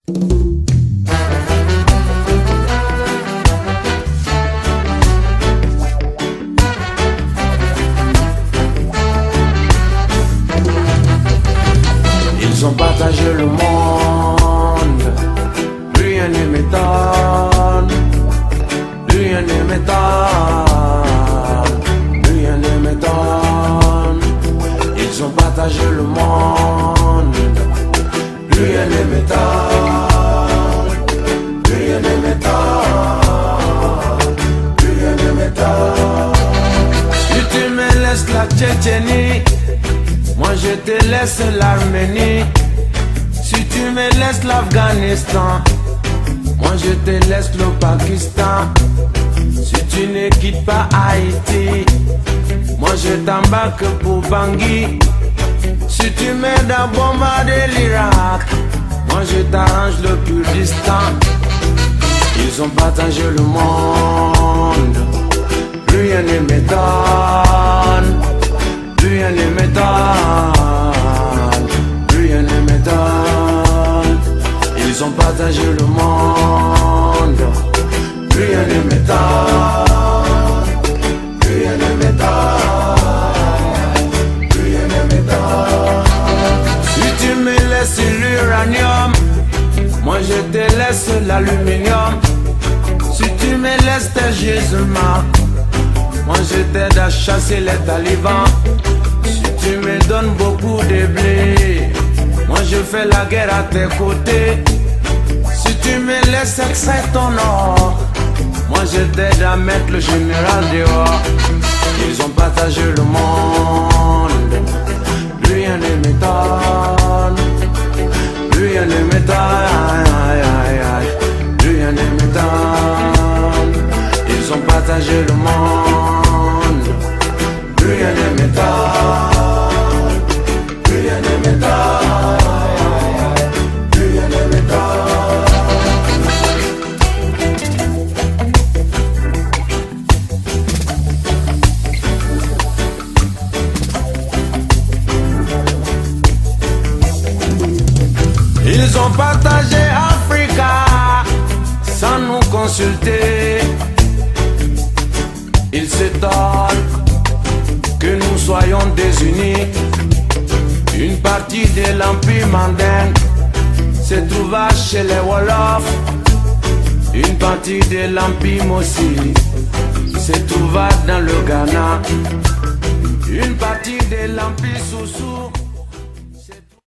Ils ont partagé le monde, plus rien ne m'étonne, plus rien ne m'étonne, plus rien ne m'étonne. Ils ont partagé le monde, plus rien ne m'étonne, plus rien ne m'étonne, plus rien ne m'étonne. Si tu me laisses la Tchétchénie, moi je te laisse l'Arménie. Si tu me laisses l'Afghanistan, moi je te laisse le Pakistan. Si tu ne quittes pas Haïti, moi je t'embarque pour Bangui. Si tu m'aides à bombarder l'Irak, moi je t'arrange le Kurdistan. Ils ont partagé le monde, plus rien ne m'étonne, plus rien ne m'étonne, plus rien ne m'étonne. Ils ont partagé le monde, plus rien ne m'étonne, plus rien ne m'étonne, plus rien ne m'étonne. Si tu me laisses l'uranium, moi je te laisse l'aluminium. Si tu me laisses tes gisements, moi je t'aide à chasser les talibans. Si tu me donnes beaucoup de blé, moi je fais la guerre à tes côtés. Si tu me laisses extraire ton or, moi je t'aide à mettre le général dehors. Ils ont partagé le monde, plus rien ne m'étonne, plus rien ne m'étonne, plus rien ne m'étonne. Ils ont partagé le monde, plus rien ne m'étonne, plus rien ne m'étonne, plus rien ne m'étonne. Ils ont partagé Africa sans nous consulter. Ils s'étonnent que nous soyons désunis. Une partie de l'empire mandingue se trouva chez les Wolofs. Une partie de l'empire Mossi se trouva dans le Ghana. Une partie de l'empire Soussou